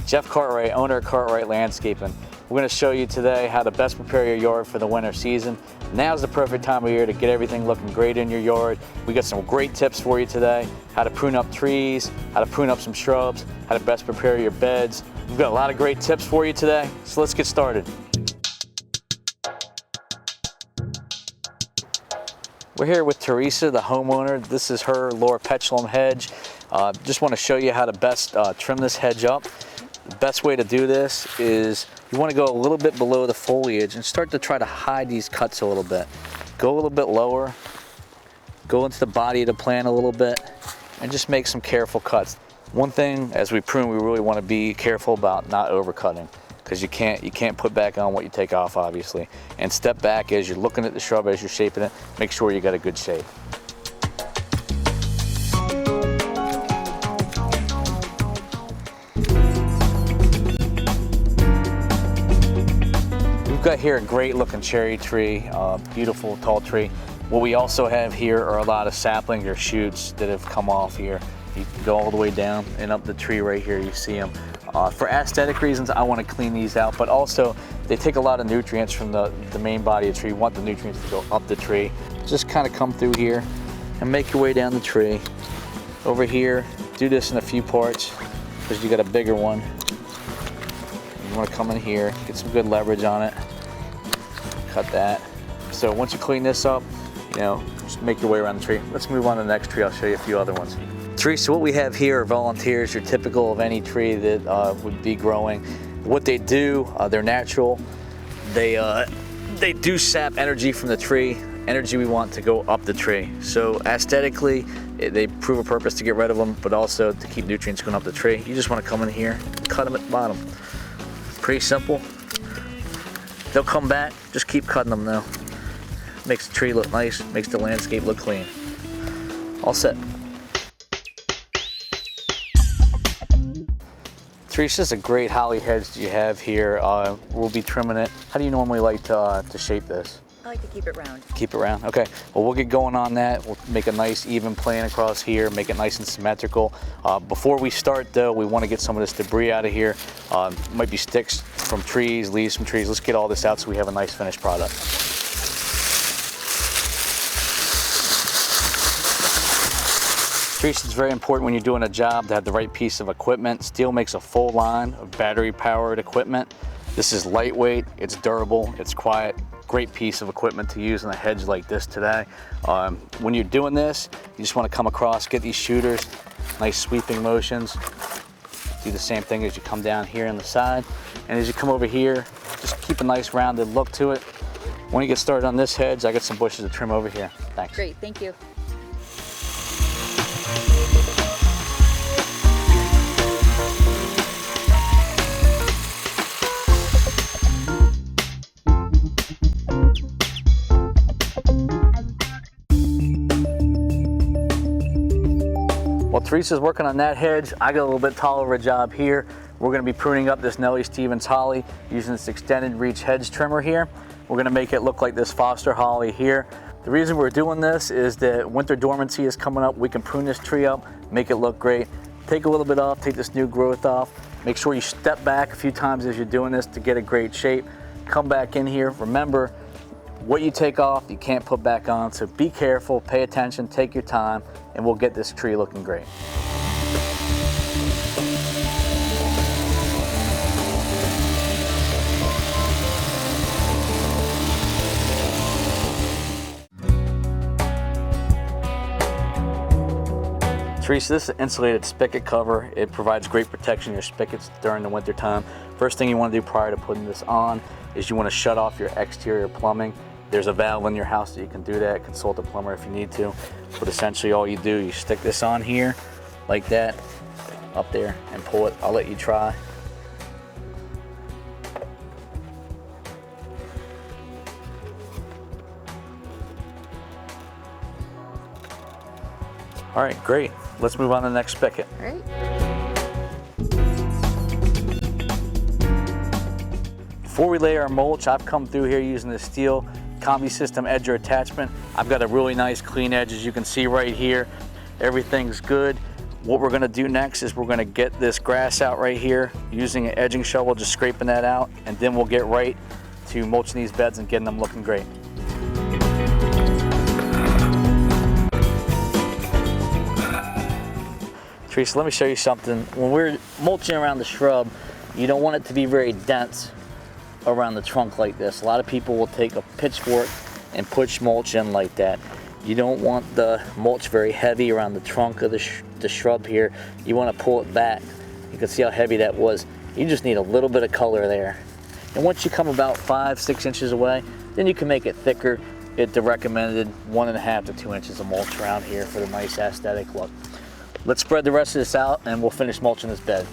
Jeff Cartwright, owner of Cartwright Landscaping. We're going to show you today how to best prepare your yard for the winter season. Now's the perfect time of year to get everything looking great in your yard. We got some great tips for you today. How to prune up trees, how to prune up some shrubs, how to best prepare your beds. We've got a lot of great tips for you today, so let's get started. We're here with Teresa, the homeowner. This is her Laura Petulant hedge. Just want to show you how to best trim this hedge up. The best way to do this is you want to go a little bit below the foliage and start to try to hide these cuts a little bit. Go a little bit lower, go into the body of the plant a little bit, and just make some careful cuts. One thing, as we prune, we really want to be careful about not overcutting, because you can't put back on what you take off, obviously. And step back as you're looking at the shrub, as you're shaping it, make sure you got a good shape. We've got here a great looking cherry tree, beautiful tall tree. What we also have here are a lot of saplings or shoots that have come off here. You can go all the way down and up the tree right here, you see them. For aesthetic reasons, I want to clean these out, but also they take a lot of nutrients from the main body of the tree. You want the nutrients to go up the tree. Just kind of come through here and make your way down the tree. Over here, do this in a few parts because you got a bigger one. You want to come in here, get some good leverage on it. Cut that. So once you clean this up, just make your way around the tree. Let's move on to the next tree. I'll show you a few other ones. Teresa, what we have here are volunteers. You're typical of any tree that would be growing. What they do, they're natural. They do sap energy from the tree, energy we want to go up the tree. So aesthetically, they prove a purpose to get rid of them, but also to keep nutrients going up the tree. You just want to come in here and cut them at the bottom. Pretty simple. They'll come back, just keep cutting them though. Makes the tree look nice, makes the landscape look clean. All set. Teresa, this is a great holly hedge that you have here. We'll be trimming it. How do you normally like to shape this? I like to keep it round. Keep it round, okay. Well, we'll get going on that. We'll make a nice even plane across here, make it nice and symmetrical. Before we start though, we want to get some of this debris out of here. Might be sticks from trees, leaves from trees. Let's get all this out so we have a nice finished product. Teresa, it's very important when you're doing a job to have the right piece of equipment. STIHL makes a full line of battery-powered equipment. This is lightweight, it's durable, it's quiet. Great piece of equipment to use in a hedge like this today. When you're doing this, you just want to come across, get these shooters, nice sweeping motions. Do the same thing as you come down here on the side. And as you come over here, just keep a nice rounded look to it. When you get started on this hedge, I got some bushes to trim over here. Thanks. Great, thank you. While Teresa's working on that hedge, I got a little bit taller of a job here. We're going to be pruning up this Nellie Stevens holly using this extended reach hedge trimmer here. We're going to make it look like this Foster holly here. The reason we're doing this is that winter dormancy is coming up. We can prune this tree up, make it look great. Take a little bit off, take this new growth off. Make sure you step back a few times as you're doing this to get a great shape. Come back in here. Remember, what you take off, you can't put back on. So be careful, pay attention, take your time, and we'll get this tree looking great. Teresa, this is an insulated spigot cover. It provides great protection to your spigots during the winter time. First thing you want to do prior to putting this on is you want to shut off your exterior plumbing. There's a valve in your house that you can do that. Consult a plumber if you need to. But essentially all you do, you stick this on here like that, up there, and pull it. I'll let you try. All right, great. Let's move on to the next spigot. All right. Before we lay our mulch, I've come through here using the STIHL Combi System edger attachment. I've got a really nice clean edge, as you can see right here. Everything's good. What we're gonna do next is we're gonna get this grass out right here using an edging shovel, just scraping that out, and then we'll get right to mulching these beds and getting them looking great. Teresa, let me show you something. When we're mulching around the shrub, you don't want it to be very dense around the trunk like this. A lot of people will take a pitchfork and push mulch in like that. You don't want the mulch very heavy around the trunk of the shrub here. You want to pull it back. You can see how heavy that was. You just need a little bit of color there. And once you come about 5-6 inches away, then you can make it thicker. It's the recommended 1.5 to 2 inches of mulch around here for the nice aesthetic look. Let's spread the rest of this out and we'll finish mulching this bed.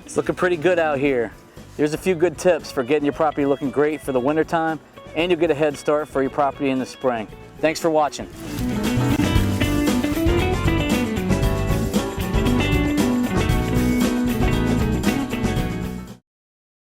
It's looking pretty good out here. Here's a few good tips for getting your property looking great for the winter time, and you'll get a head start for your property in the spring. Thanks for watching.